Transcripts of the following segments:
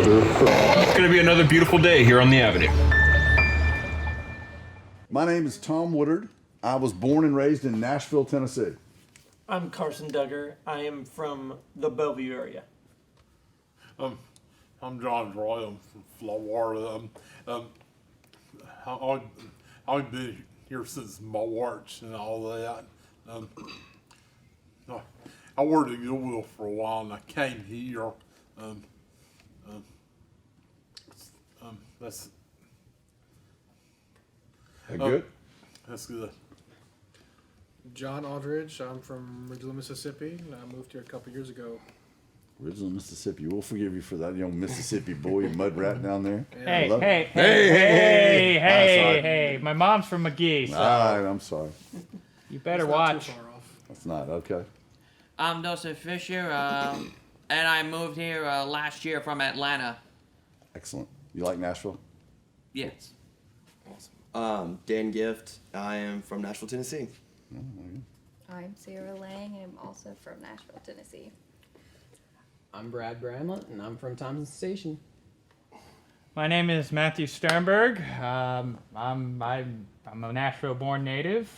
It's going to be another beautiful day here on the Avenue. My name is Tom Woodard. I was born and raised in Nashville, Tennessee. I'm Carson Duggar. I am from the Bellevue area. I'm John Roy. I'm from Florida. I've been here since March and all that. I worked at Goodwill for a while, and I came here. That's Good? that's good. John Aldridge. I'm from Ridgeland, Mississippi. And I moved here a couple years ago. Ridgeland, Mississippi. We'll forgive you for that, young Mississippi boy, you mud rat down there. Hey, Hello? hey. My mom's from McGee, so All right, I'm sorry. you better It's not watch. Too far off. That's not okay. I'm Joseph Fisher, and I moved here last year from Atlanta. Excellent. You like Nashville? Yes. Dan Gift. I am from Nashville, Tennessee. I'm Sarah Lang, and I'm also from Nashville, Tennessee. I'm Brad Bramlett, and I'm from Thompson Station. My name is Matthew Sternberg. I'm a Nashville-born native.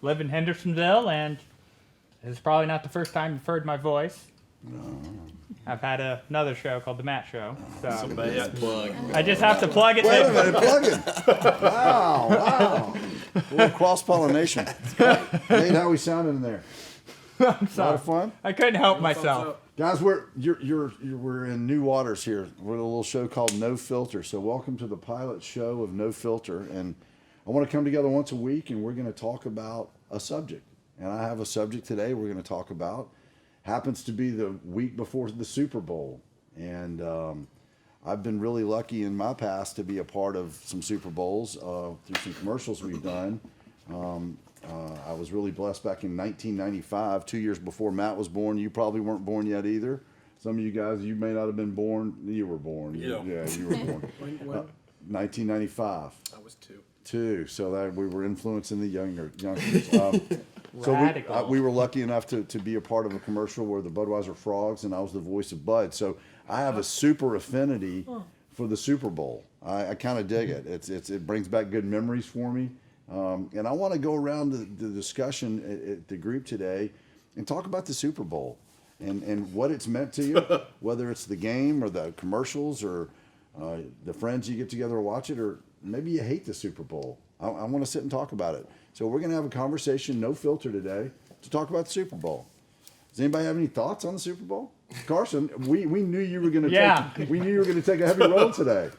Live in Hendersonville, and this is probably not the first time you've heard my voice. No. I've had another show called The Matt Show. So Bad plug. I just have to plug it. Wait a minute, plug it. Wow. A little cross-pollination. Nate, how we sounding in there? I'm A lot sorry. of fun? I couldn't help Thumbs myself. up. Guys, we're in new waters here. We're at a little show called No Filter. So welcome to the pilot show of No Filter. And I want to come together once a week, and we're going to talk about a subject. And I have a subject today we're going to talk about. Happens to be the week before the Super Bowl. And I've been really lucky in my past to be a part of some Super Bowls through some commercials we've done. I was really blessed back in 1995, 2 years before Matt was born. You probably weren't born yet either. Some of you guys, you may not have been born. You were born. Yeah. Yeah, you were born. When? 1995. I was two. Two. So that we were influencing the youngsters. So Radical. we were lucky enough to be a part of a commercial where the Budweiser Frogs, and I was the voice of Bud. So I have a super affinity for the Super Bowl. I kind of dig it. It brings back good memories for me. And I want to go around the discussion at the group today and talk about the Super Bowl and what it's meant to you, whether it's the game or the commercials or the friends you get together to watch it, or maybe you hate the Super Bowl. I want to sit and talk about it. So we're going to have a conversation, no filter today, to talk about the Super Bowl. Does anybody have any thoughts on the Super Bowl? Carson, we knew you were going to take a heavy role today.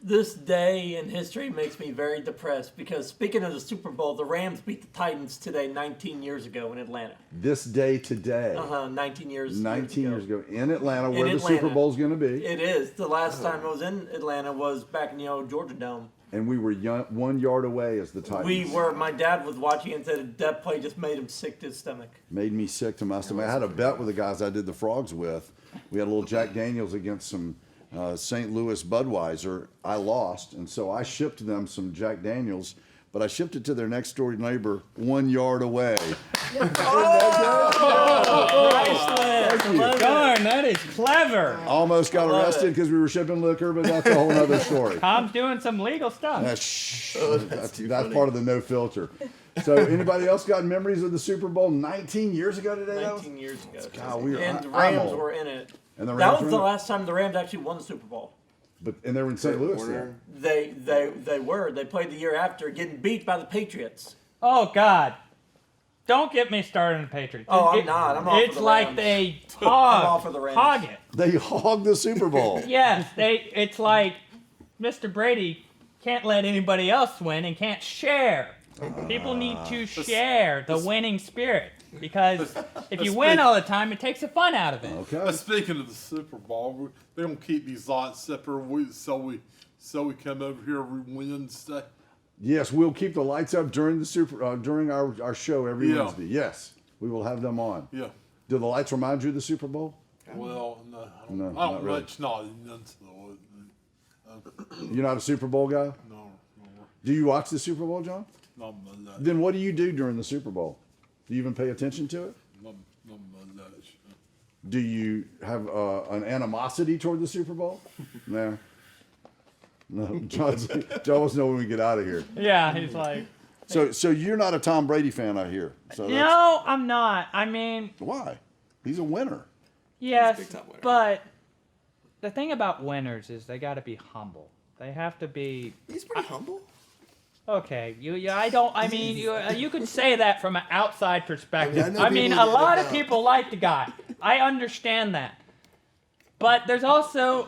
This day in history makes me very depressed because, speaking of the Super Bowl, the Rams beat the Titans today 19 years ago in Atlanta. This day today. 19 years 19 years ago in Atlanta, In where the Atlanta. Super Bowl's going to be. It is. The last time I was in Atlanta was back in the old Georgia Dome. And we were 1 yard away as the Titans. My dad was watching and said that play just made him sick to his stomach. Made me sick to my stomach. I had a bet with the guys I did the Frogs with. We had a little Jack Daniels against some St. Louis Budweiser. I lost, and so I shipped them some Jack Daniels, but I shipped it to their next door neighbor 1 yard away. Darn, that is clever. Almost got arrested because we were shipping liquor, but that's a whole other story. Tom's doing some legal stuff. That's part of the no filter. So anybody else got memories of the Super Bowl 19 years ago today? 19 years ago. God, and the I'm Rams old. were in it. And the That Rams was were the in it? last time the Rams actually won the Super Bowl. And they were in St. Louis then. They were. They played the year after, getting beat by the Patriots. Oh, God. Don't get me started on the Patriots. Oh, I'm not. I'm all for It's the like Rams. they I'm all for the Rams. hog it. They hogged the Super Bowl. Yes, it's like Mr. Brady can't let anybody else win and can't share. People need to share the winning spirit, because if you win all the time, it takes the fun out of it. Okay. Speaking of the Super Bowl, they're gonna keep these lights separate, so we come over here every Wednesday. Yes, we'll keep the lights up during the during our show every Wednesday. Yes, we will have them on. Yeah. Do the lights remind you of the Super Bowl? Well, no, No, I not don't really. much not into You're not a Super Bowl guy? no, Do you watch the Super Bowl, John? not much. Then what do you do during the Super Bowl? Do you even pay attention to it? Not much. Do you have an animosity toward the Super Bowl? No. No. John wants to know when we get out of here. Yeah, he's like, So you're not a Tom Brady fan, I hear. So no, I'm not. I mean, why? He's a winner. yes, big time winner. but the thing about winners is they got to be humble. They have to be. He's pretty humble. Okay, you could say that from an outside perspective. I know I mean, people a that lot don't. of people like the guy. I understand that. But there's also,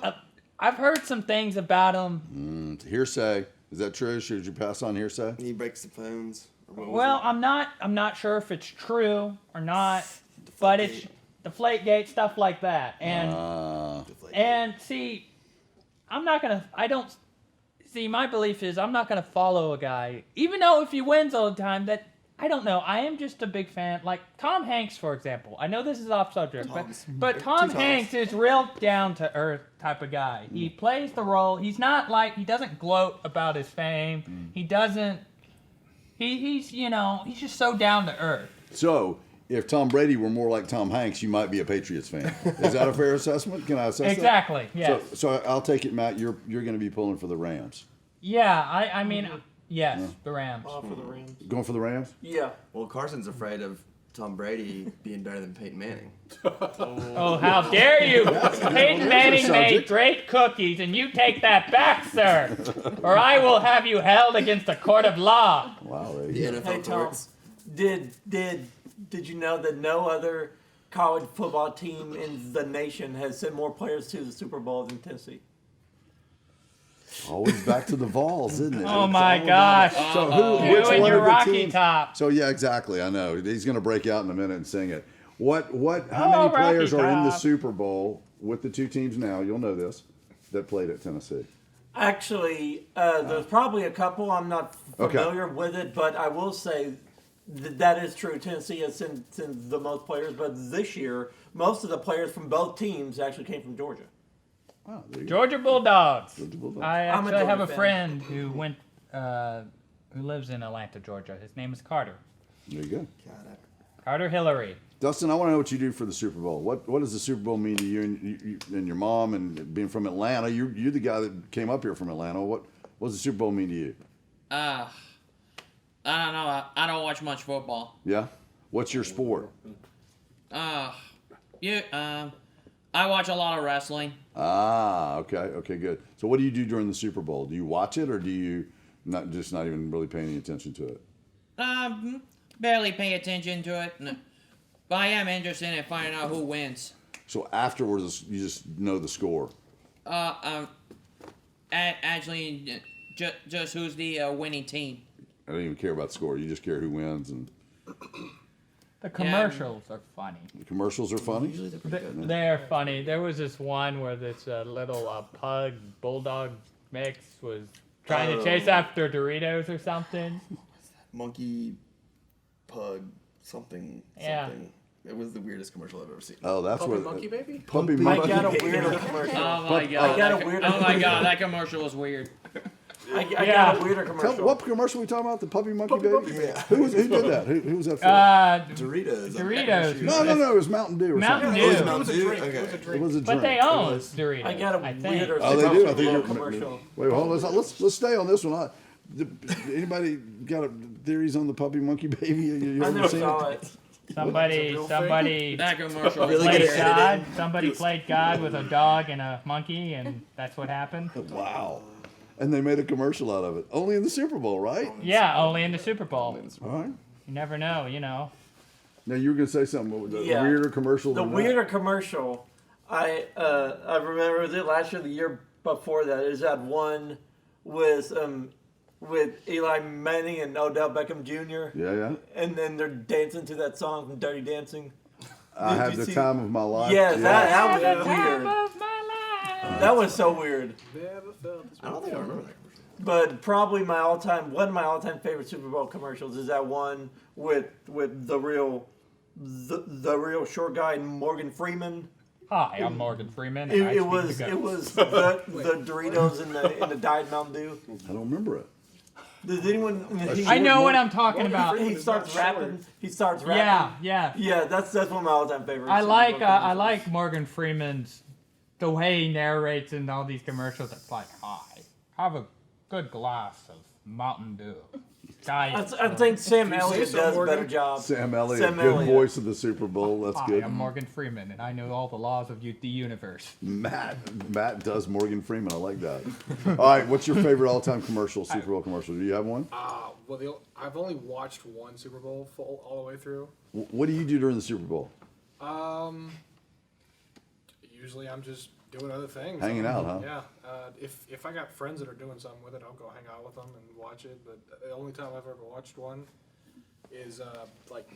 I've heard some things about him. Hearsay. Is that true? Should you pass on hearsay? He breaks the phones. Or what was Well, it? I'm not sure if it's true or not, but it's Deflategate, stuff like that. And see, my belief is I'm not going to follow a guy, even though if he wins all the time, that, I don't know, I am just a big fan. Like Tom Hanks, for example. I know this is off subject, but Tom Hanks is real down to earth type of guy. He plays the role. He's not like, he doesn't gloat about his fame. He doesn't, he's just so down to earth. So, if Tom Brady were more like Tom Hanks, you might be a Patriots fan. Is that a fair assessment? Can I assess that? Exactly, yes. So I'll take it, Matt, you're going to be pulling for the Rams. Yeah, I mean, yes, the Rams. All for the Rams. Going for the Rams? Yeah. Well, Carson's afraid of Tom Brady being better than Peyton Manning. Oh, how dare you! Peyton Manning made great cookies, and you take that back, sir, or I will have you held against a court of law. Wow, there The you go. NFL Hey Tom, torts. did you know that no other college football team in the nation has sent more players to the Super Bowl than Tennessee? Always back to the Vols, isn't it? Oh It's my all gosh! about- So You which and one your of the Rocky teams? Top. So yeah, exactly. I know he's going to break out in a minute and sing it. How Oh, many players Rocky are in the Top. Super Bowl with the two teams now? You'll know this that played at Tennessee. Actually, there's probably a couple. I'm not Okay. familiar with it, but I will say that is true. Tennessee has sent the most players, but this year, most of the players from both teams actually came from Georgia. Oh, there you go. Georgia Bulldogs. Georgia Bulldogs. I I'm a actually have a Georgia fan. friend who lives in Atlanta, Georgia. His name is Carter. There you go. God, Carter Hillary. Dustin, I want to know what you do for the Super Bowl. What does the Super Bowl mean to you and your mom and being from Atlanta? You're the guy that came up here from Atlanta. What does the Super Bowl mean to you? I don't know. I don't watch much football. Yeah? What's your sport? I watch a lot of wrestling. Ah, okay, good. So what do you do during the Super Bowl? Do you watch it or do you not even really pay any attention to it? Barely pay attention to it. No. But I am interested in finding out who wins. So afterwards, you just know the score. Actually, just who's the winning team. I don't even care about the score. You just care who wins, and The commercials are funny. the commercials are funny. usually they're pretty good. They're funny. There was this one where this little pug bulldog mix was trying to chase after Doritos or something. Monkey, pug, something. Yeah. It was the weirdest commercial I've ever seen. Oh, that's Puppy where Monkey Baby? Puppy I Monkey. got a weirder commercial. Oh my god! I got a weirder Oh my commercial. god! That commercial was weird. I Yeah. got a weirder commercial. What commercial are we talking about? The Puppy Monkey Puppy Baby? Monkey Baby. Yeah. Who did that? Who was that for? Doritos. Doritos. No. It was Mountain Dew or Mountain something. Dew. It was It Mountain was a Dew? drink. It was a Okay. It drink. was a But drink. they own Doritos. I got a think. weirder Oh, they do? I Super think Bowl you're- commercial. Wait, hold on. Let's stay on this one. Anybody got theories on the Puppy Monkey Baby? You I ever never seen saw it? it. Somebody That commercial. Really played good editing. God. Somebody played God with a dog and a monkey, and that's what happened. Wow. And they made a commercial out of it. Only in the Super Bowl, right? Yeah, only in the Super Bowl. All right. You never know, you know. Now you were gonna say something. The Yeah. weirder commercial. The than that. weirder commercial, I remember, was it last year, or the year before that? Is that one with Eli Manning and Odell Beckham Jr. Yeah. And then they're dancing to that song from Dirty Dancing. I Did had you the see- time of my life. Yeah, that Having was the time weird. of my life. That was so weird. Never felt this I don't think I remember that commercial. But probably one of my all-time favorite Super Bowl commercials is that one with the real short guy Morgan Freeman. Hi, I'm Morgan Freeman. And It was the Doritos in the Diet Mountain Dew. I don't remember it. Does anyone? I know what I'm talking about. He starts rapping. He starts rapping. Yeah. Yeah, that's one of my all-time favorites. I like Morgan Freeman's the way he narrates in all these commercials. It's like, hi, have a good glass of Mountain Dew. I think Sam Elliott does a better job. Sam Elliott, good voice of the Super Bowl. That's Hi, good. I'm Morgan Freeman, and I know all the laws of the universe. Matt does Morgan Freeman. I like that. All right, what's your favorite all-time commercial, Super Bowl commercial? Do you have one? Well, I've only watched one Super Bowl full all the way through. What do you do during the Super Bowl? Usually I'm just doing other things. Hanging out, huh? Yeah. If I got friends that are doing something with it, I'll go hang out with them and watch it. But the only time I've ever watched one is like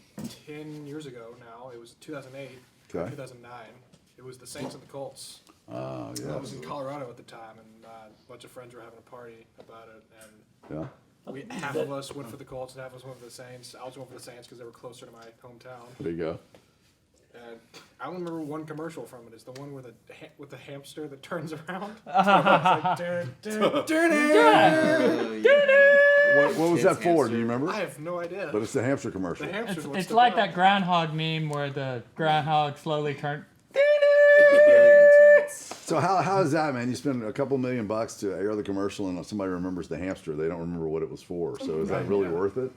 10 years ago now. It was 2008, Okay. 2009. It was the Saints and the Colts. Oh, yeah. I was in Colorado at the time, and a bunch of friends were having a party about it. And Yeah. half of us went for the Colts and half of us went for the Saints. I was going for the Saints because they were closer to my hometown. There you go. And I only remember one commercial from it. It's the one with the hamster that turns around. What was that for? Do you remember? I have no idea. But it's the hamster commercial. The hamster's what's It's the like problem. that groundhog meme where the groundhog slowly turns. So how is that, man? You spend a couple $1 million to air the commercial, and somebody remembers the hamster. They don't remember what it was for. So is that really worth it?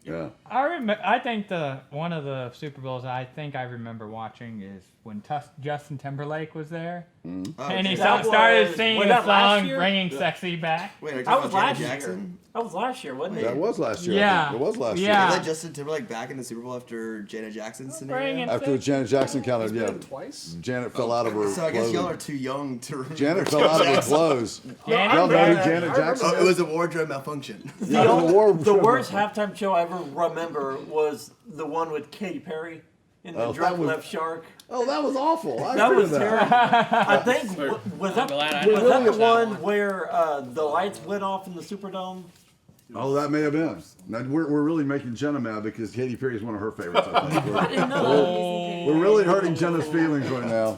Yeah. I think one of the Super Bowls I think I remember watching is when Justin Timberlake was there, and he started singing the song "Bringing Sexy Back." Wait, are you That talking was about last Janet year. Jackson? That was last year, wasn't it? That was last year. Yeah. I think. It was last They Yeah. let Justin Timberlake back in the Super Bowl after Janet Jackson's scenario? Bringing After Janet Jackson kind of, yeah, Twice? Janet fell out of her So I guess y'all are clothing. too young to remember. Janet fell out of her clothes. Janet Y'all know who Jackson. Janet Jackson Oh, it is? was a wardrobe malfunction. The worst halftime show I ever remember was the one with Katy Perry in the Oh, drunk that was- left shark. Oh, that was awful. I That agree was with terrible. I think was that glad I was know that the that one one. where the lights went off in the Superdome? Oh, that may have been. Now, we're really making Jenna mad because Katy Perry is one of her favorites. I think. I didn't know. We're really hurting Jenna's feelings right now.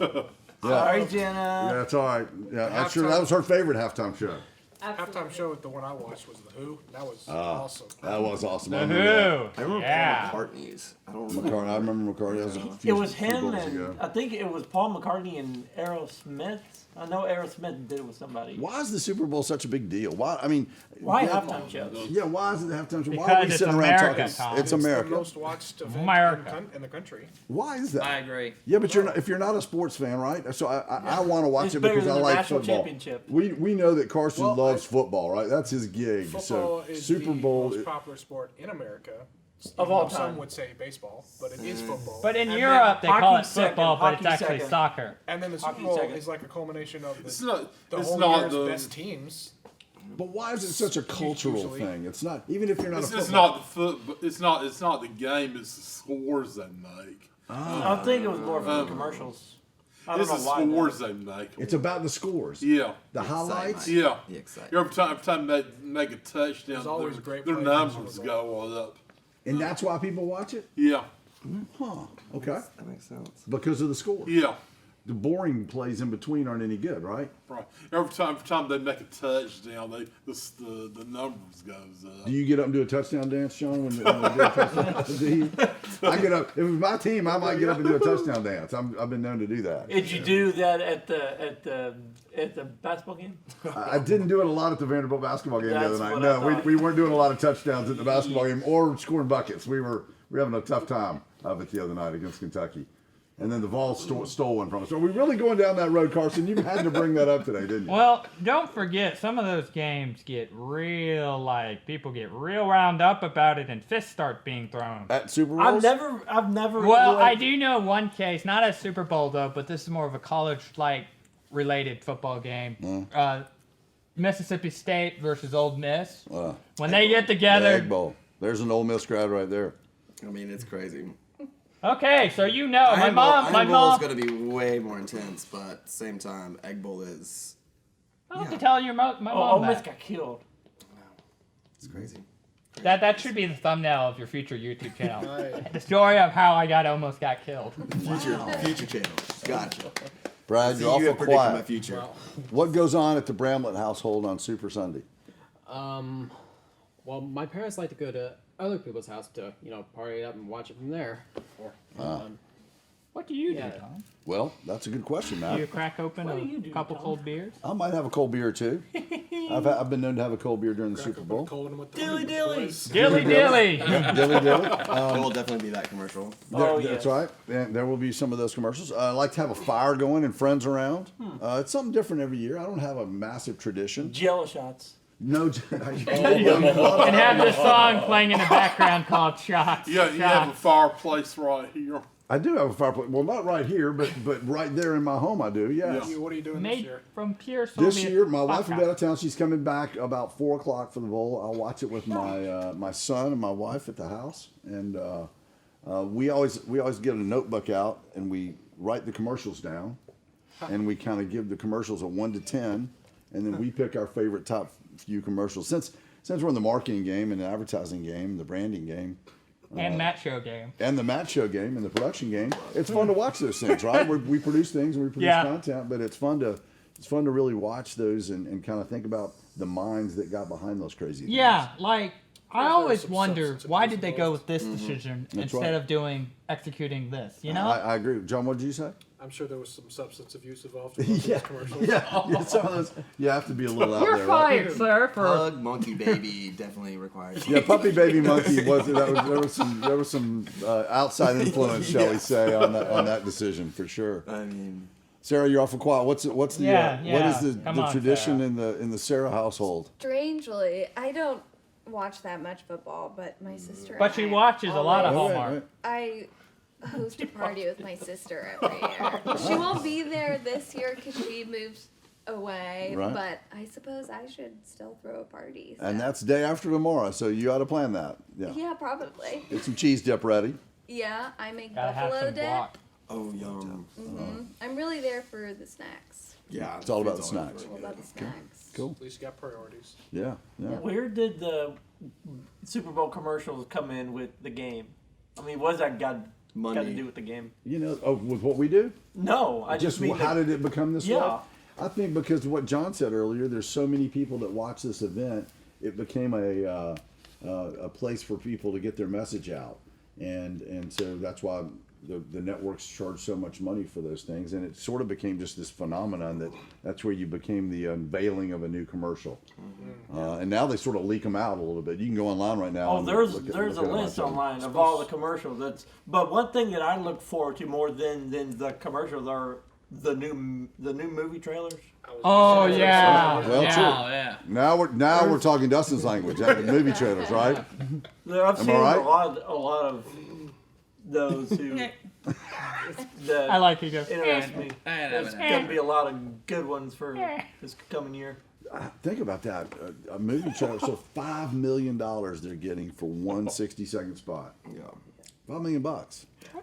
Yeah, Sorry, Jenna. yeah, it's all right. Yeah, I'm sure that was her favorite halftime show. Halftime show, the one I watched was The Who. That was awesome. That was awesome. I The remember that. Who? I remember Yeah. Paul McCartney's. I don't remember. McCartney. I remember McCartney. That was a It few was Super him Bowls and ago. I think it was Paul McCartney and Aerosmith. I know Aerosmith did it with somebody. Why is the Super Bowl such a big deal? Why? I mean, Why yeah, halftime shows? Yeah, why is it the halftime show? Why Because are we it's sitting around America, talking? Tom. It's The America. most watched event America. in the country. Why is that? I agree. Yeah, but if you're not a sports fan, right? So I want to watch It's it bigger because I than the like national football. championship. We know that Carson Well, loves football, right? That's his gig. Football So is Super the Bowl. most popular sport in America. Of Even all though Some time. would say baseball, but it is football. But in And Europe, they then, call it hockey's second, football, but it's hockey's actually second. soccer. and then the Super hockey Bowl second. is like a culmination of It's the not. It's whole not year's the. best teams. But why is it such a cultural Usually. thing? It's not even if you're not It's, a it's football. not the foot. But it's not. It's not the game. It's the scores they make. I think it was more for the commercials. I don't It's know the why. scores they make. It's about the scores. Yeah. The highlights. Excitement. Yeah. The excitement. Every time they make a touchdown, There's always great their plays in the numbers Super Bowl. go up. And that's why people watch it? Yeah. Huh. Okay. That makes sense. Because of the scores. Yeah. The boring plays in between aren't any good, right? Right. Every time they make a touchdown, the numbers goes up. Do you get up and do a touchdown dance, Sean? When they do a touchdown? Do you? I get up. If it was my team, I might get up and do a touchdown dance. I've been known to do that. Did you do that at the basketball game? I didn't do it a lot at the Vanderbilt basketball game the That's other night. what I No, we, thought. we weren't doing a lot of touchdowns at the basketball game or scoring buckets. We were having a tough time of it the other night against Kentucky. And then the Vols stole one from us. Are we really going down that road, Carson? You had to bring that up today, didn't you? Well, don't forget, some of those games get people get real wound up about it and fists start being thrown. At Super Bowls? I've never. Well, really- I do know one case, not a Super Bowl though, but this is more of a college-like related football game. Mississippi State versus Ole Miss. When they get The together. Egg Bowl. There's an Ole Miss crowd right there. I mean, it's crazy. Okay, so you know, Iron Bowl is mom. going to be way more intense, but at the same time, Egg Bowl is. I'll have to tell my Oh, mom Ole Miss that. got killed. It's crazy. That should be the thumbnail of your future YouTube channel. Right. The story of how I almost got killed. Future channel. Gotcha. Brad, See, you're you awful have predicted my quiet. future. What goes on at the Bramlett household on Super Sunday? Well, my parents like to go to other people's house to, party it up and watch it from there. What do you do, Yeah. Tom? Well, that's a good question, Do Matt. you crack open What do a you do, couple Tom? cold beers? I might have a cold beer or two. I've been known to have a cold beer during the Crack Super open a Bowl. cold one with the Dilly Honey dilly. Boys. Dilly dilly. Dilly dilly. It will definitely be that commercial. Oh, That's yes. right. And there will be some of those commercials. I like to have a fire going and friends around. It's something different every year. I don't have a massive tradition. Jello shots. No. And have this song playing in the background called Shots. Yeah, you have a Shots. fireplace right here. I do have a fireplace. Well, not right here, but right there in my home, I do. Yes. What are you doing this Made year? from pure Soviet This year, my wife will be vodka. out of town. She's coming back about 4 o'clock for the bowl. I'll watch it with my son and my wife at the house, and we always get a notebook out and we write the commercials down, and we kind of give the commercials a 1 to 10, and then we pick our favorite top few commercials. Since we're in the marketing game and the advertising game, the branding game, And Matt Show game. and the match show game and the production game, it's fun to watch those things, right? We produce things and we produce Yeah. content, but it's fun to really watch those and kind of think about the minds that got behind those crazy things. Yeah, like I There's always some wonder substance why abuse did they go involved. with this decision That's instead right. of executing this? You know? I agree. John, what did you say? I'm sure there was some substance abuse involved in those commercials. Yeah, some of those. You have to be a little out You're there, right? fired, sir. For Pug, monkey, baby definitely requires. Yeah, puppy baby monkey was there was some outside influence, shall we say, on that decision for sure. I mean, Sarah, you're awful quiet. What's the Yeah, what yeah. is Come the on, tradition Sarah. in the Sarah household? Strangely, I don't watch that much football, but my sister. But and she I watches a lot of always- Hallmark. I host a party with my sister every year. She won't be there this year because she moved away, Right. but I suppose I should still throw a party. So. And that's day after tomorrow, so you ought to plan that. Yeah. Yeah, probably. Get some cheese dip ready. Yeah, I make Gotta have buffalo some dip. guac. oh yum. I'm really there for the snacks. Yeah, It's all about the always snacks. really All good. about the snacks. Cool. At least you got priorities. Yeah. Yeah. Where did the Super Bowl commercials come in with the game? I mean, what does that got to Money. do with the game? You know, with what we do? No, I just mean how the- did it become this way? Yeah. I think because of what John said earlier, there's so many people that watch this event, it became a place for people to get their message out, and so that's why the networks charge so much money for those things, and it sort of became just this phenomenon that's where you became the unveiling of a new commercial, and now they sort of leak them out a little bit. You can go online right now. Oh, and there's look at a them list on online of all the commercials. But one thing that I look forward to more than the commercials are the new movie trailers. Oh yeah. Well, yeah. true. Oh yeah. Now we're talking Dustin's language, the movie trailers, right? I've seen I right? a lot of those who that I like you. interest me. There's going to be a lot of good ones for this coming year. Think about that. A movie trailer. So $5 million they're getting for one 60-second spot. Yeah. $5 million. What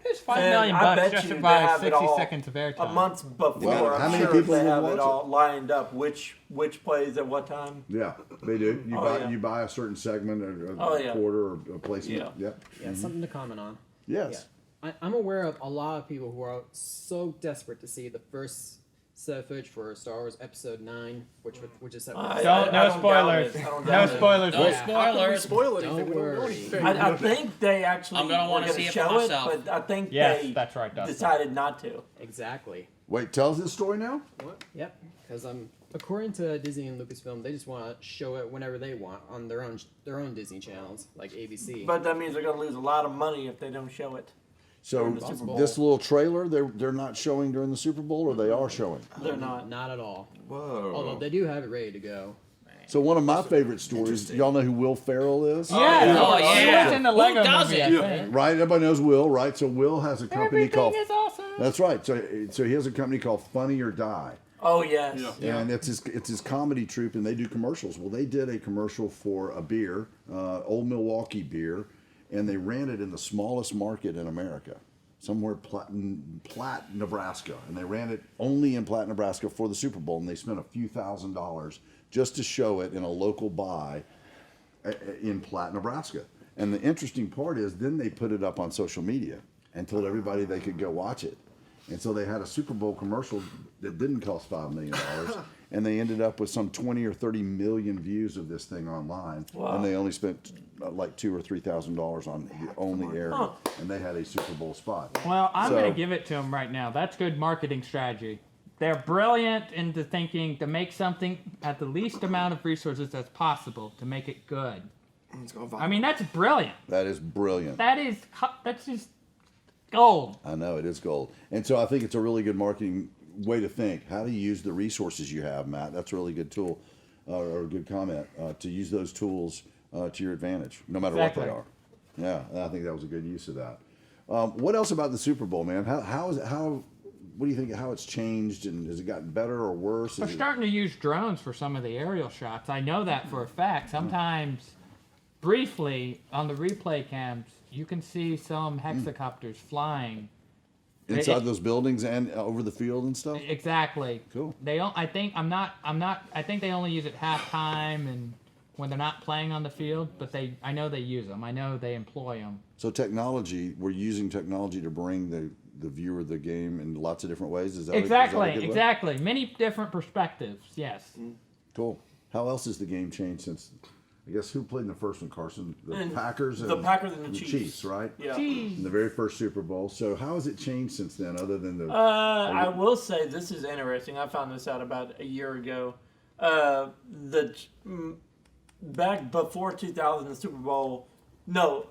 is $5 And million I bet just you to they buy have it 60 all seconds of airtime? A month before, Well, how I'm many sure people they will have watch it all lined up. Which plays at what time? Yeah, they do. Yeah. You buy a certain segment or Yeah. quarter or a placement. Yeah. Yep. Yeah, something to comment on. Yes. I'm aware of a lot of people who are so desperate to see the first set of footage for Star Wars Episode 9, which is set. I No don't spoilers. doubt it. I don't No doubt it. spoilers. No Wait. How can we spoilers. spoil anything? Don't We don't know worry. anything. I think they actually I'm gonna were wanna going see to it for show it, myself. but I think Yes, they that's right, Dustin. decided not to. Exactly. Wait, tell us this story now? Yep. Because according to Disney and Lucasfilm, they just want to show it whenever they want on their own Disney channels, like ABC. But that means they're going to lose a lot of money if they don't show it. So During the Super Bowl. this little trailer, they're not showing during the Super Bowl, or they are showing? They're not. Not at all. Whoa. Although they do have it ready to go. So one of my favorite stories, y'all know who Will Ferrell is? Yeah. Oh, He yeah. was in the Who Lego doesn't? movie, I Yeah. think. Right, everybody knows Will, right? So Will has a company Everything called... is awesome. That's right. So he has a company called Funny or Die. Oh, yes. Yeah. And it's his comedy troupe, and they do commercials. Well, they did a commercial for a beer, Old Milwaukee beer, and they ran it in the smallest market in America, somewhere Platt, Nebraska. And they ran it only in Platt, Nebraska for the Super Bowl, and they spent a few $1,000s just to show it in a local buy in Platt, Nebraska. And the interesting part is then they put it up on social media and told everybody they could go watch it. And so they had a Super Bowl commercial that didn't cost $5 million, and they ended up with some 20 or 30 million views of this thing online, and they only spent like $2,000 or $3,000 on the only area, and they had a Super Bowl spot. Well, I'm So- going to give it to them right now. That's good marketing strategy. They're brilliant into thinking to make something at the least amount of resources as possible to make it good. I mean, that's brilliant. That is brilliant. That's just gold. I know, it is gold. And so I think it's a really good marketing way to think. How do you use the resources you have, Matt? That's a really good tool, or a good comment, to use those tools to your advantage, no matter what they are. Yeah, and I think that was a good use of that. What else about the Super Bowl, man? What do you think, how it's changed, and has it gotten better or worse? They're starting to use drones for some of the aerial shots. I know that for a fact. Sometimes, briefly, on the replay cams, you can see some hexacopters flying Inside those buildings and over the field and stuff? Exactly. Cool. I think they only use it halftime and when they're not playing on the field, but I know they use them. I know they employ them. So we're using technology to bring the viewer the game in lots of different ways. Is that Exactly. Many different perspectives. Yes. Cool. How else has the game changed since? I guess who played in the first one, Carson? The Packers and the Chiefs. Right? Yeah. In the very first Super Bowl. So how has it changed since then, other than the? I will say this is interesting. I found this out about a year ago. Back before 2000, the Super Bowl. No,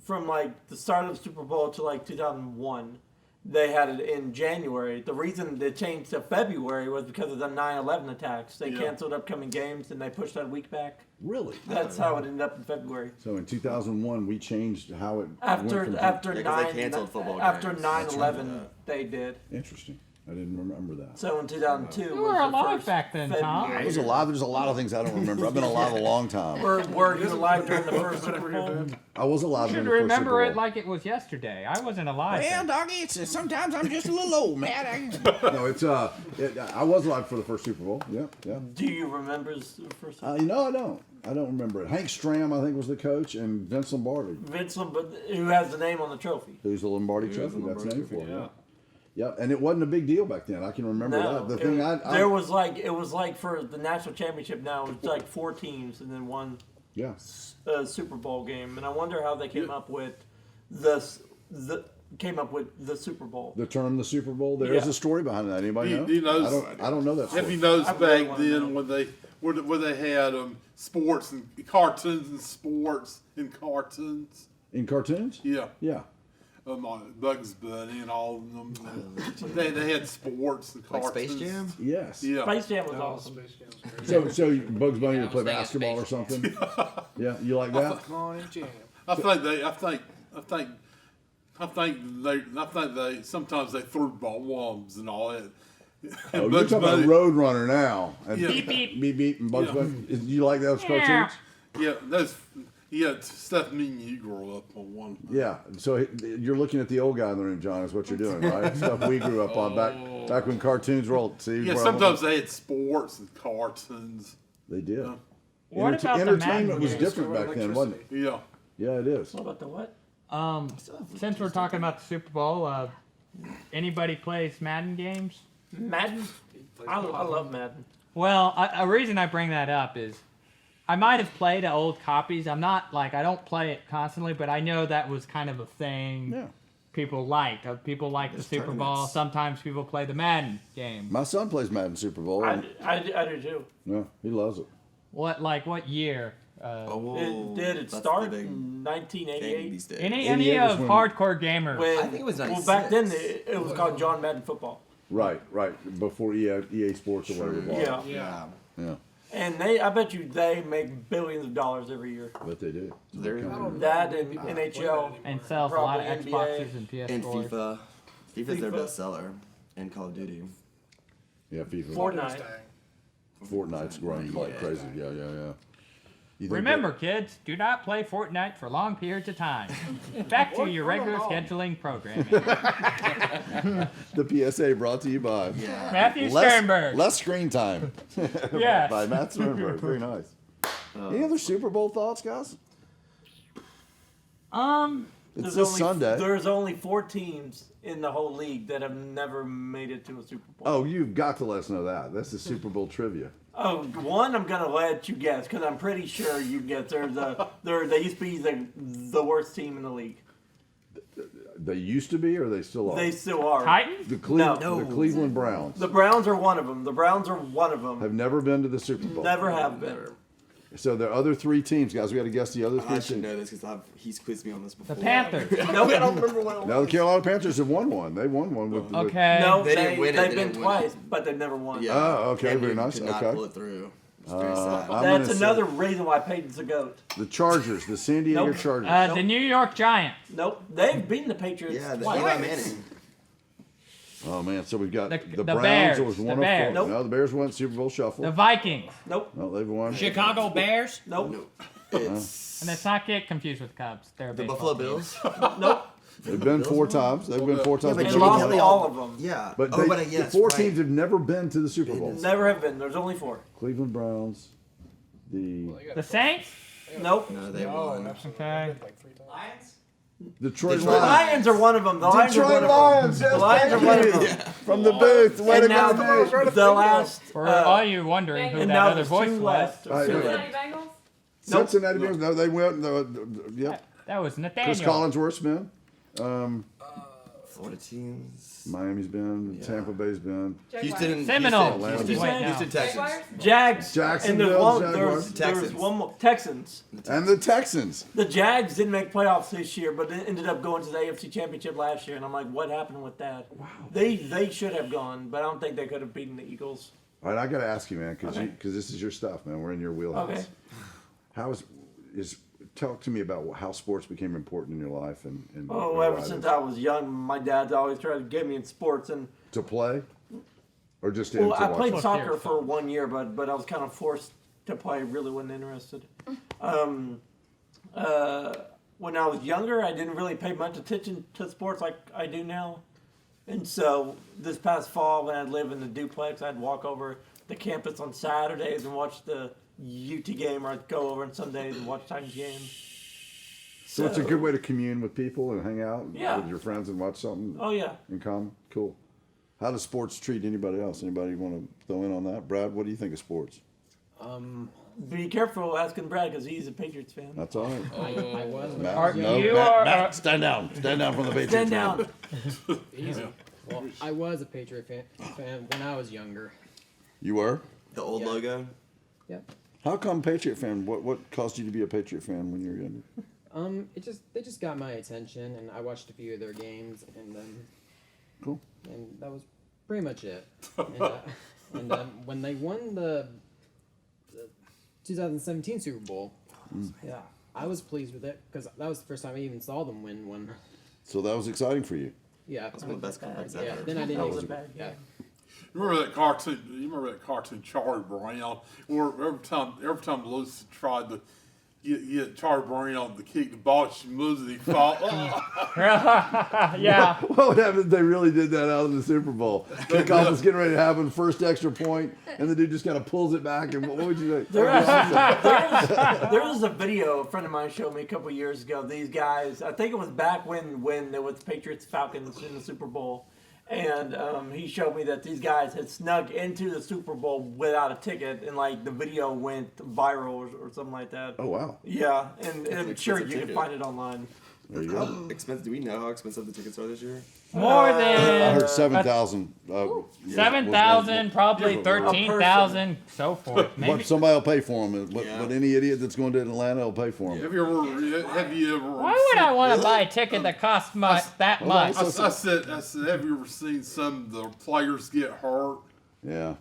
from like the start of the Super Bowl to like 2001, they had it in January. The reason they changed to February was because of the 9/11 attacks. They canceled upcoming games and they pushed that week back. Really? That's how it ended up in February. So in 2001, we changed how it After went after they canceled football after games. 9/11, they did. Interesting. I didn't remember that. So in 2002, You were alive back then, Tom. I was alive. There's a lot of things I don't remember. I've been alive a long time. Were you alive during the first Super Bowl? I was alive You during should the first remember Super it Bowl. like it was yesterday. I wasn't alive. then. doggy, sometimes I'm just a little old, man. No, I was alive for the first Super Bowl. Yeah. Do you remember the first? I don't. I don't remember it. Hank Stram, I think, was the coach, and Vince Lombardi. Vince Lombardi, who has the name on the trophy. Who's the Lombardi Trophy? That's named for. Yeah. Yeah, and it wasn't a big deal back then. I can remember that. The thing it was like for the national championship. Now it was like 4 teams and then one Super Bowl game, and I wonder how they came up with the Super Bowl. The term the Super Bowl. There is a story behind that. Anybody know? He knows, I don't know that story. If he knows back then when they had sports and cartoons and sports and cartoons. In cartoons? Yeah. Yeah. Bugs Bunny and all of them. They had sports and Like cartoons. Space Jam? Yes. Yeah. Space Jam was awesome. Space Jam's great. So Bugs Bunny would play thinking basketball or Space Jam. something. Yeah, you like that? Come on, Jam. I think they sometimes they threw bombs and all that. Oh, you're talking about Roadrunner now. And Yeah. Beep beep. Beep Beep and Bugs Yeah. Bunny. You like those Yeah. cartoons? Stuff me and you grew up on one. Yeah. So you're looking at the old guy in the room, John. Is what you're doing, right? Stuff we grew up on back when cartoons rolled. See, Yeah, sometimes they had sports and cartoons. they did. What about the entertainment Madden was games? different back then, wasn't it? Yeah. Yeah, it is. What about the what? Since we're talking about the Super Bowl, anybody plays Madden games? Madden. I love Madden. Well, a reason I bring that up is I might have played old copies. I don't play it constantly, but I know that was kind of a thing Yeah. people liked. People like the Super Bowl. tournaments. Sometimes people play the Madden game. My son plays Madden Super Bowl. I And, do too. yeah, he loves it. What year? It did. It That's started the big in thing 1988. these days. Any 88 was of when- hardcore gamers? When, I think it was well, back then 96. it was called John Madden Football. Right. Before EA Sports or whatever it was. Yeah. Yeah. And I bet you they make billions of dollars every year. But they do. That and NHL. And sells a lot of Probably Xboxes and And PS4s. FIFA. FIFA's their FIFA. best seller. And Call of Duty. Yeah, FIFA. Fortnite. Fortnite's growing like crazy. Yeah. You think Remember, kids, do not play Fortnite for long periods of time. Back to your regular scheduling programming. that the PSA brought to you by Matthew Sternberg. less screen time Yes. by Matt Sternberg. Very nice. Any other Super Bowl thoughts, guys? It's this Sunday. There's only 4 teams in the whole league that have never made it to a Super Bowl. Oh, you've got to let us know that. That's the Super Bowl trivia. Oh, one I'm gonna let you guess because I'm pretty sure you guess. They used to be the worst team in the league. They used to be, or they still are? They still are. Titans? The No. Cleveland Browns The Browns are one of them. have never been to the Super Bowl. Never have been. So the other 3 teams, guys, we got to guess the other 3 I should teams. know this because he's quizzed me on this before. The Panthers. No, I don't remember what it was. Now the Carolina Panthers have won one. They won one with. Okay. No, They didn't win it, they've they been didn't win twice, it. but they've never won. Yeah. Oh, okay, Cam very Newton nice. Could not Okay. pull it through. It's very sad. I'm gonna That's say another reason why Peyton's a goat. The Chargers, the San Diego Nope. Chargers. The New York Giants. Nope, they've beaten the Patriots Yeah, the twice. Eli Manning. Oh man, so we've got The the Browns. Bears, It was the one of Bears. 4. Nope. No, the Bears won Super Bowl shuffle. The Vikings. Nope, No, they've won. Chicago Bears. nope, It's And let's not get confused with Cubs. They're a the baseball Buffalo team. Bills. nope. They've been 4 times. They've been 4 times. but They Jimmy lost Kelly all of them. Yeah. But, oh, they, but yes, the 4 right. teams have never been to the Super Bowl. Never have been. There's only 4. Cleveland Browns, the The Saints? Nope. No, they Oh, won. Okay. Like 3 times. Lions. Detroit The Lions. Lions are one of them. The Lions are Detroit one Lions. of them. Yes, The Lions are thank one of you. them. From the booth. Way to And now go, the last. For all you wondering who and that now other there's voice 2 was, left. All right, Two wait. left. Bengals? Cincinnati Bengals. No, they went. Yep. that was Chris Nathaniel. Collinsworth's been. Florida teams. Miami's been. Yeah. Tampa Bay's been. Houston and Seminoles. Houston. Houston, Wait, now. Houston Texans. Jaguars? Jags. Jacksonville, And there's one. Jaguars. There's Texans. one more. Texans. And the Texans. The Jags didn't make playoffs this year, but they ended up going to the AFC Championship last year, and I'm like, what happened with that? Wow. They should have gone, but I don't think they could have beaten the Eagles. All right, I got to ask you, man, because Okay. this is your stuff, man. We're in your wheelhouse. Okay. How is talk to me about how sports became important in your life and Oh, why ever it since is. I was young, my dad's always tried to get me in sports, and To play, or just well, to I watch played it? soccer for 1 year, but I was kind of forced to play. Really wasn't interested. When I was younger, I didn't really pay much attention to sports like I do now, and so this past fall, when I'd live in the duplex, I'd walk over the campus on Saturdays and watch the UT game, or I'd go over on Sundays and watch Titans games. So it's a good way to commune with people and hang out Yeah. with your friends and watch something Oh yeah. in common. Cool. How does sports treat anybody else? Anybody want to throw in on that? Brad, what do you think of sports? Be careful asking Brad because he's a Patriots fan. That's all right. I was. Matt, Are no, you Matt, are- Matt, stand down. Stand down from the Patriots. Stand fan. down. Easy. Well, I was a Patriot fan when I was younger. You were? The old Yeah. logo. Yep. How come Patriot fan? What caused you to be a Patriot fan when you were younger? They just got my attention, and I watched a few of their games, and Cool. and that was pretty much it. And when they won the 2017 Super Bowl, yeah, I was pleased with it because that was the first time I even saw them win one. So that was exciting for you. Yeah, That's one of the best comebacks yeah. ever. Then I That didn't. was a Even, bad yeah. game. Remember that cartoon? You remember that cartoon Charlie Brown? Where every time Lucy tried to get Charlie Brown to kick the ball, she moves and he falls. Yeah. What would happen if they really did that out in the Super Bowl? Kickoff was getting ready to happen, first extra point, and the dude just kind of pulls it back. And what would you think? There was a video a friend of mine showed me a couple years ago. These guys, I think it was back when there was Patriots Falcons in the Super Bowl, and he showed me that these guys had snuck into the Super Bowl without a ticket, and like the video went viral or something like that. Oh wow! Yeah, and I'm an sure you expensive can ticket. find it online. There you How go. expensive? Do we know how expensive the tickets are this year? More I than heard 7,000. 7,000, probably Yeah. 13,000, so forth. Maybe. But somebody will pay for them. But, Yeah. but any idiot that's going to Atlanta will pay for them. Have you ever? Why would I want to buy a ticket that costs that much? I said, have you ever seen some of the players get hurt? Yeah,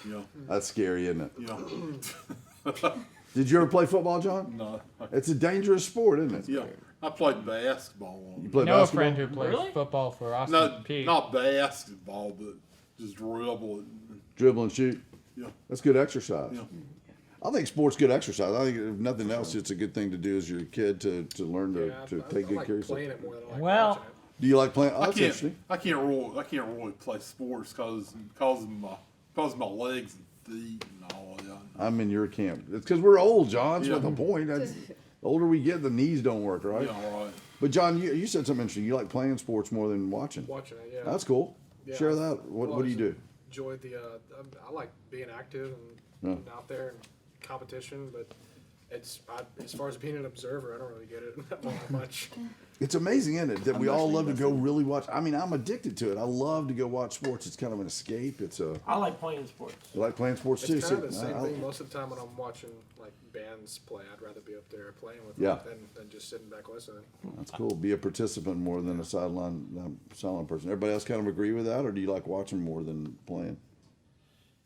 You know, that's scary, isn't it? you know. Did you ever play football, John? No, It's a dangerous sport, isn't it? yeah, I played basketball. You On play know a basketball? friend who plays Really? football for Austin not Peay. not basketball, but just dribble it. Dribble and shoot. Yeah, That's good exercise. yeah. I think sport's good exercise. I think if nothing else, it's a good thing to do as your kid to learn to, Yeah, to I take good like care of playing yourself. it more than I like Well, watching it. Do you like playing? Oh, that's I interesting. can't really play sports because of my legs and feet and all of that. I'm in your camp. It's because we're old, John. That's Yeah. not the point. The older we get, the knees don't work, right? Yeah, all right. But John, you said something interesting. You like playing sports more than watching. Watching it, yeah. That's cool. Yeah, Share that. What do you do? Enjoy the. I like being active and getting out there and competition, but as far as being an observer, I don't really get it all that much. It's amazing, isn't it, that we all love to go really watch. I mean, I'm addicted to it. I love to go watch sports. It's kind of an escape. I like playing sports. You like playing sports too? It's kind of the See, same thing most of the time when I'm watching like bands play. I'd rather be up there playing with Yeah. them than just sitting back listening. That's cool. Be a participant more than a sideline person. Everybody else kind of agree with that, or do you like watching more than playing?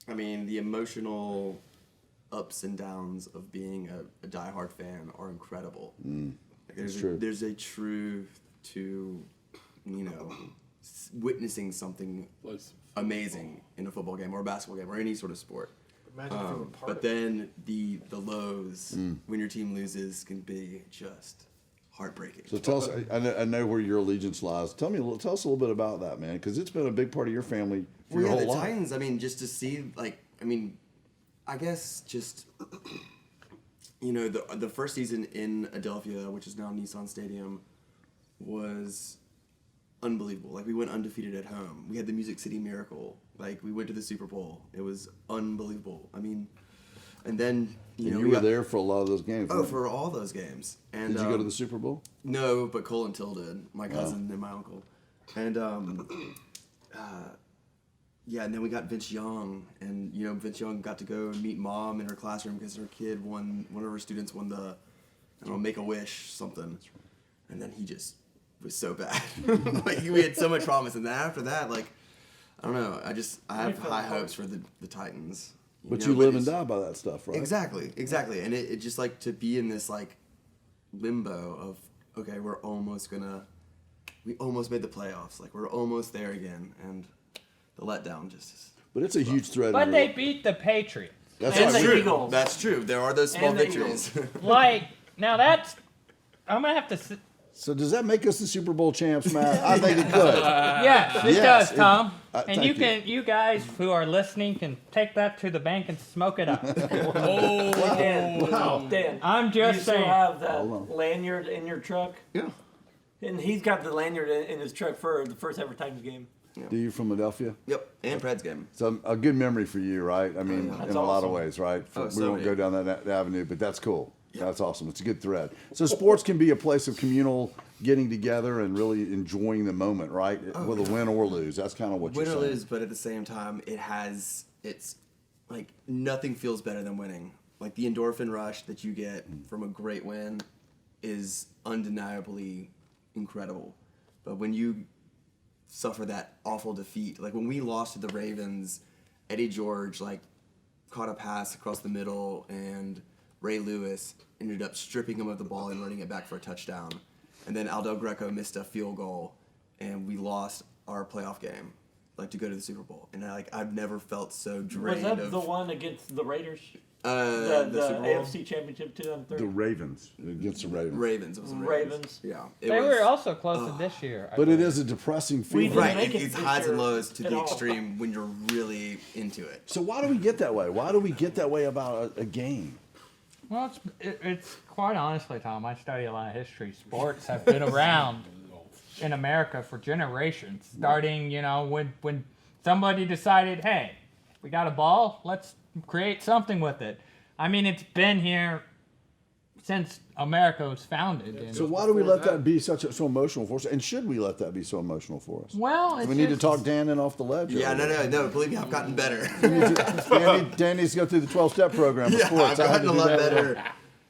I mean, the emotional ups and downs of being a diehard fan are incredible. Like, there's a truth to, witnessing something amazing in a football game or a basketball game or any sort of sport. Imagine if you were part But of then the lows when your team loses can be just heartbreaking. So tell us. I know where your allegiance lies. Tell us a little bit about that, man, because it's been a big part of your family for your whole the life. Titans. I mean, just to see, I guess just the first season in Adelphia, which is now Nissan Stadium, was unbelievable. Like, we went undefeated at home. We had the Music City Miracle. Like, we went to the Super Bowl. It was unbelievable. I mean, and then you were there for a lot of those games. Oh, right? for all those games. And Did you go to the Super Bowl? No, but Cole and Till did. My cousin and my uncle. And and then we got Vince Young, and Vince Young got to go and meet Mom in her classroom because her kid one of her students won the, Make-A-Wish something, and then he just was so bad. Like, we had so much promise, and then after that, I don't know. I have high hopes for the Titans. But you live and die by that stuff, right? Exactly, and it just to be in this limbo of, okay, we almost made the playoffs, we're almost there again, and the letdown just is. But it's a huge threat. But they beat the Patriots. That's And right. the Eagles. That's true. There are those small And the victories. Now that's, I'm gonna have to. So does that make us the Super Bowl champs, Matt? I think it could. Yes, it Yes, does, Tom. thank And you guys who are listening can take that to the bank and smoke it up. Dan, I'm you just still saying. have that lanyard in your truck? Yeah. And he's got the lanyard in his truck for the first ever Titans game. Do you from Adelphia? Yep, and Pred's game. So a good memory for you, right? I mean, That's in a lot of awesome. ways, right? Oh, We so won't many. go down that avenue, but that's cool. That's awesome. It's a good thread. So sports can be a place of communal getting together and really enjoying the moment, right? Whether win or lose. That's kind of what Win you're or saying. lose, but at the same time, it's nothing feels better than winning. Like, the endorphin rush that you get from a great win is undeniably incredible. But when you suffer that awful defeat, like when we lost to the Ravens, Eddie George caught a pass across the middle, and Ray Lewis ended up stripping him of the ball and running it back for a touchdown. And then Aldo Greco missed a field goal, and we lost our playoff game, to go to the Super Bowl. And I've never felt so drained. Was that of the one against the Raiders? the The Super Bowl? AFC Championship 2003? The Ravens against the Ravens. Ravens. It was the Ravens. Yeah. They were also close to this year. I But it believe. is a depressing We feeling. didn't Right, make it it's this highs and year lows to at the all. extreme when you're really into it. So why do we get that way? Why do we get that way about a game? Well, it's quite honestly, Tom. I study a lot of history. Sports have been around in America for generations. Starting, when somebody decided, hey, we got a ball, let's create something with it. I mean, it's been here since America was founded. And So why do we let that be so emotional for us? And should we let that be so emotional for us? well, it's We need to just- talk Dan in off the ledge. Yeah, over no. Believe me, I've gotten better. Dan needs to go through the 12-step program of Yeah, sports. I've I had gotten to a do lot that. better.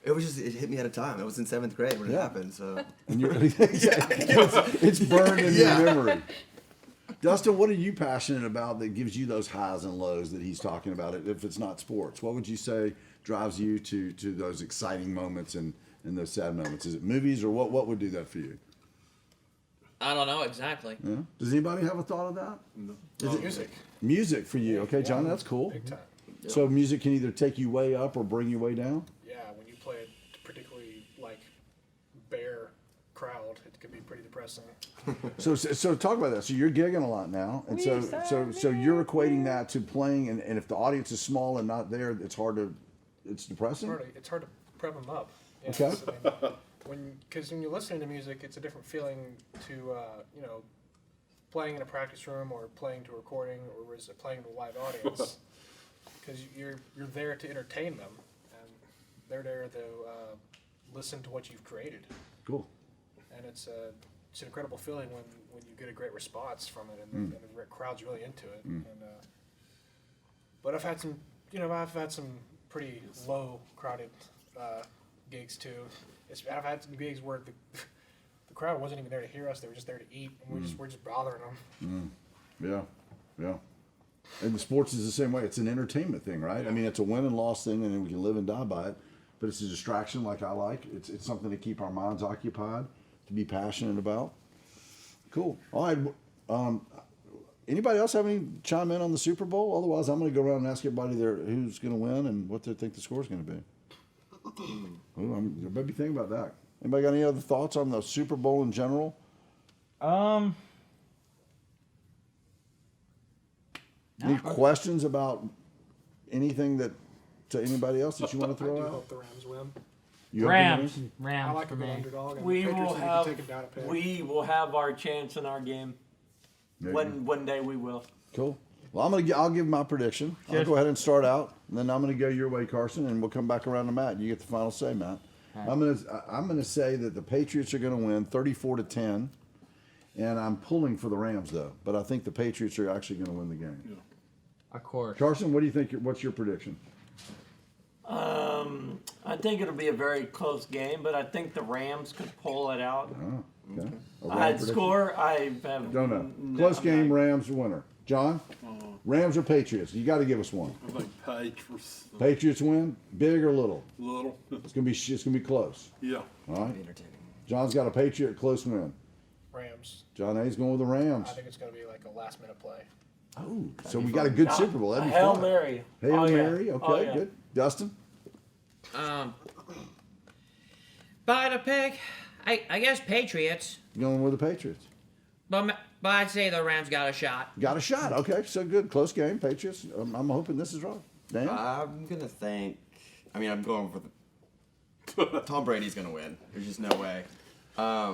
It hit me at a time. I was in 7th grade when it happened, so. And it's burned in your memory. Dustin, what are you passionate about that gives you those highs and lows that he's talking about? If it's not sports, what would you say drives you to those exciting moments and those sad moments? Is it movies, or what would do that for you? I don't know exactly. Yeah? Does anybody have a thought of that? Is it music? Music for you. Okay, John, that's cool. Big time. So music can either take you way up or bring you way down? Yeah, when you play a particularly bare crowd, it can be pretty depressing. So talk about that. So you're gigging a lot now, and so you're equating that to playing, and if the audience is small and not there, it's depressing. It's hard to prep them up. Yeah, Okay. because when you're listening to music, it's a different feeling to playing in a practice room or playing to a recording or is it playing to a live audience. Because you're there to entertain them, and they're there to listen to what you've created. Cool. And it's an incredible feeling when you get a great response from it, and the crowd's really into it. And but I've had some pretty low crowded gigs too. I've had some gigs where the crowd wasn't even there to hear us; they were just there to eat, and we're just bothering them. Yeah. And the sports is the same way. It's an entertainment thing, right? Yeah. I mean, it's a win and loss thing, and then we can live and die by it. But it's a distraction, like I like. It's something to keep our minds occupied, to be passionate about. Cool. All right. Anybody else have any chime in on the Super Bowl? Otherwise, I'm going to go around and ask everybody there who's going to win and what they think the score is going to be. I better be thinking about that. Anybody got any other thoughts on the Super Bowl in general? Any questions about anything to anybody else that you want to I throw do out? hope the Rams win. You hope Rams. the Rams I like for a good me. underdog. And We Patriots will need to have take them down a peg. we will have our chance in our game. There you go. One day we will. Cool. Well, I'll give my prediction. I'll go ahead and start out, and then I'm gonna go your way, Carson, and we'll come back around to Matt. You get the final say, Matt. Right. I'm gonna say that the Patriots are gonna win 34-10, and I'm pulling for the Rams though. But I think the Patriots are actually gonna win the game. Yeah. Of course. Carson, what do you think? What's your prediction? I think it'll be a very close game, but I think the Rams could pull it out. Oh, okay. A Ram I prediction? score. I have Don't know. no, Close I'm game. not- Rams winner. John, Rams or Patriots? You got to give us one. I think Patriots. Patriots win, big or little? Little. It's gonna be close. Yeah. All right. Be entertaining. John's got a Patriot close win. Rams. John A's going with the Rams. I think it's going to be like a last minute play. Oh, so we got a good Super Bowl. That'd be Hail fun. Mary. Hail Oh, yeah. Mary. Okay, Oh, yeah. good. Dustin. By the pick, I guess Patriots, Going with the Patriots. but I'd say the Rams got a shot. Got a shot. Okay, so good. Close game. Patriots. I'm hoping this is right. Dan? I'm gonna think. I mean, I'm going for the. Tom Brady's gonna win. There's just no way.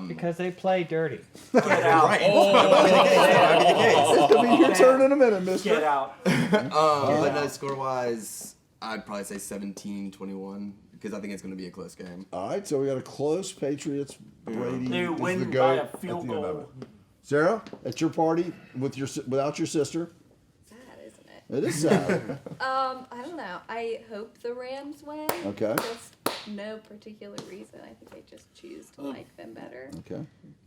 Because they play dirty. Get out. Right. That'd be the case. It's going to be your turn in a minute, mister. Get out. But no, score-wise, I'd probably say 17-21 because I think it's gonna be a close game. All right, so we got a close Patriots. Brady They is the win GOAT by a at the field end of goal. it. Sarah, at your party without your sister. Sad, isn't it? It is sad. I don't know. I hope the Rams win. Okay. Just no particular reason. I think I just choose to like them better. Okay.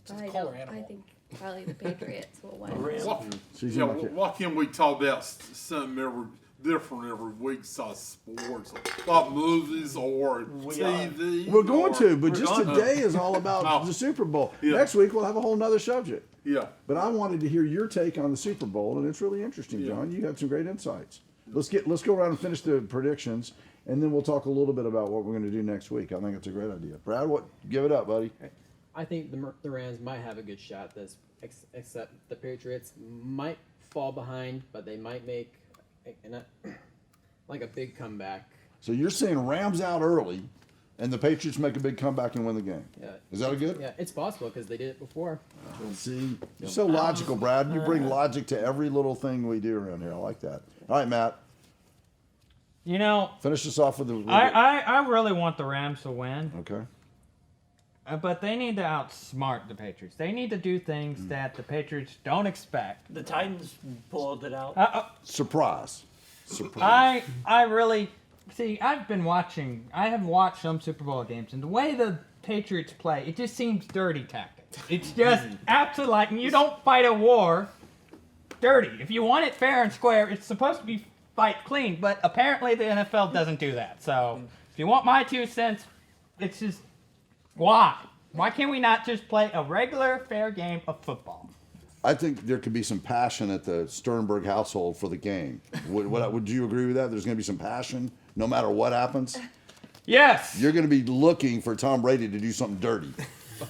But I color don't. animal. I think probably the Patriots will win. Rams. She's Yeah, in my kid. why can't we talk about something different every week besides sports, like movies or TV? We're going to, but We're just going to. today is all about Oh. the Super Bowl. Yeah. Next week we'll have a whole nother subject. Yeah. But I wanted to hear your take on the Super Bowl, and it's really interesting, Yeah. John. You had some great insights. Let's go around and finish the predictions, and then we'll talk a little bit about what we're going to do next week. I think it's a great idea. Brad, give it up, buddy. I think the Rams might have a good shot at this, except the Patriots might fall behind, but they might make like a big comeback. So you're saying Rams out early, and the Patriots make a big comeback and win the game. Yeah. Is that a good? Yeah, it's possible because they did it before. See, you're so logical, Brad. You bring logic to every little thing we do around here. I like that. All right, Matt. You know, Finish us off with the. I really want the Rams to win, Okay. but they need to outsmart the Patriots. They need to do things that the Patriots don't expect. The Titans pulled it out. Surprise. Surprise. I really see. I have watched some Super Bowl games, and the way the Patriots play, it just seems dirty tactics. It's just absolutely like you don't fight a war dirty. If you want it fair and square, it's supposed to be fight clean. But apparently the NFL doesn't do that. So if you want my 2 cents, it's just why? Why can't we not just play a regular fair game of football? I think there could be some passion at the Sternberg household for the game. Would you agree with that? There's going to be some passion no matter what happens. Yes. You're going to be looking for Tom Brady to do something dirty.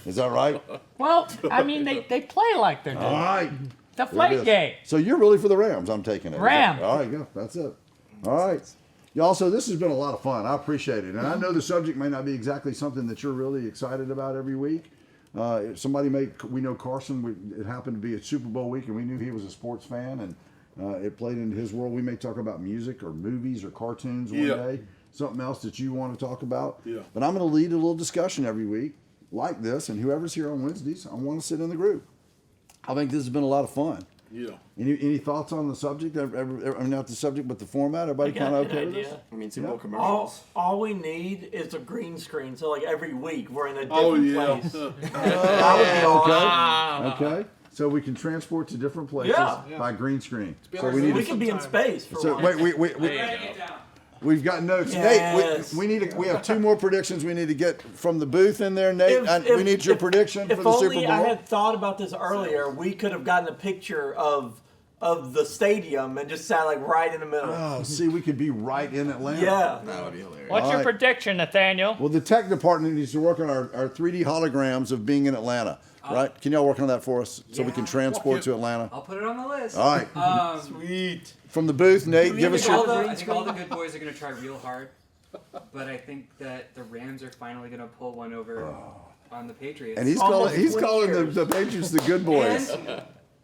Is that right? Well, I mean, they play like they're doing. All right. The There it flight is. game. So you're really for the Rams, I'm taking it. Rams. All right, go. That's it. All right. Y'all, so this has been a lot of fun. I appreciate it. And I know the subject may not be exactly something that you're really excited about every week. We know Carson, it happened to be a Super Bowl week, and we knew he was a sports fan, and it played into his world. We may talk about music or movies or cartoons one day, something else that you want to talk about. Yeah. But I'm going to lead a little discussion every week like this, and whoever's here on Wednesdays, I want to sit in the group. I think this has been a lot of fun. Yeah. Any thoughts on the subject? I mean, not the subject, but the format. Everybody kind of okay with this? I mean, Super Bowl commercials. All we need is a green screen. So like every week we're in a different place. That would be awesome. Okay. So we can transport to different places by green screen. So we can be in space. For so once. We've got notes. Yes. Nate, we have 2 more predictions we need to get from the booth in there. Nate, we need your prediction for the Super Bowl. If only I had thought about this earlier, we could have gotten a picture of the stadium and just sat like right in the middle. Oh, see, we could be right in Atlanta. Yeah. That would be hilarious. What's your prediction, Nathaniel? Well, the tech department needs to work on our 3D holograms of being in Atlanta. Right? Can y'all work on that for us so we can transport to Atlanta? I'll put it on the list. All right. Sweet. From the booth, Nate, give us your. I think all the good boys are going to try real hard, but I think that the Rams are finally going to pull one over on the Patriots. And he's calling the Patriots the good boys.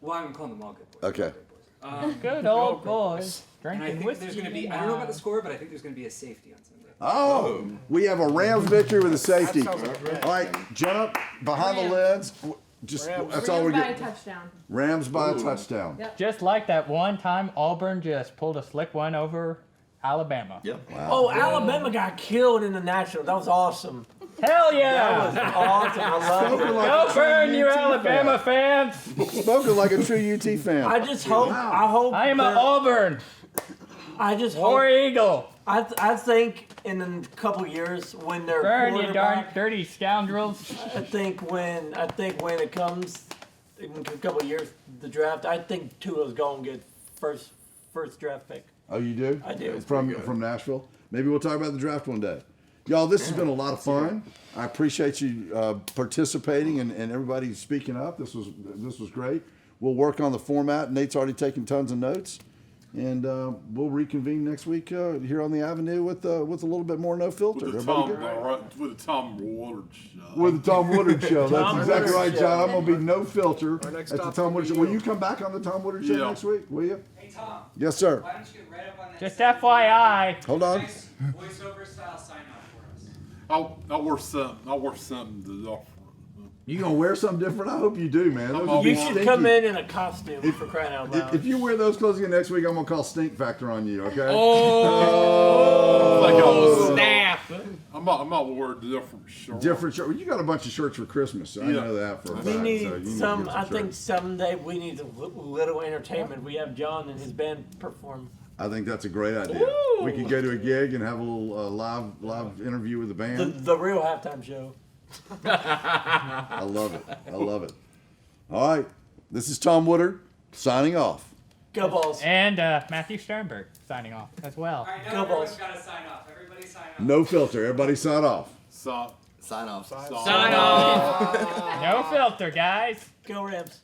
Well, I'm calling them all good boys. Okay. Good old boys. And I think there's going to be, I don't know about the score, but I think there's going to be a safety on Sunday. Oh, we have a Rams victory with a safety. All right, Jenna, behind the lids. That's all we Rams by a get. touchdown. Rams by a touchdown. Yep. Just like that one time Auburn just pulled a slick one over Alabama. Yep. Wow. Oh, Alabama got killed in the national. That was awesome. Hell That yeah! was awesome. I love it. Go burn, you Alabama fans! Spoken like a true UT fan. I just hope. I hope. I am an Auburn I just War hope. Eagle. I think in a couple years when they're Burn, you darn quarterback, dirty scoundrels. I think when it comes in a couple years the draft, I think Tua's going to get first draft pick. Oh, you do? I do. From Nashville. Maybe we'll talk about the draft one day. Y'all, this has been a lot of fun. I appreciate you participating and everybody speaking up. This was great. We'll work on the format. Nate's already taken tons of notes. And we'll reconvene next week here on the Avenue with a little bit more no filter. With the Tom Woodard show. With the Tom Woodard show. That's Tom exactly Woodard right, show. John. I'm gonna be no filter Our at next the stop's Tom gonna Woodard be show. Will you. you come back on the Tom Woodard show Yeah. next week? Will you? Hey, Tom, Yes, sir. why don't you get right up on that? Just FYI. Hold on. Nice voiceover style sign off for us. I'll wear something to offer. You gonna wear something different? I hope you do, man. Those I'm would all be You Well, should stinky. come in a costume for crying out loud. If you wear those clothes again next week, I'm gonna call Stink Factor on you. Okay? Oh, snap. I'm not wearing a different shirt. Different shirt. You got a bunch of shirts for Christmas, so I Yeah. know that for a fact. we so need you need some. to get I some think shirts. someday we need a little entertainment. We have John and his band perform. I think that's a great idea. We could go to a gig and have a little live interview with the band. The real halftime show. I love it. I love it. All right. This is Tom Woodard signing off. Go Balls. And Matthew Sternberg signing off as well. All right, Go now everyone's Balls. got to sign off. Everybody sign off. No filter. Everybody sign off. So, Sign off. Sign off. No filter, guys. Go Rams.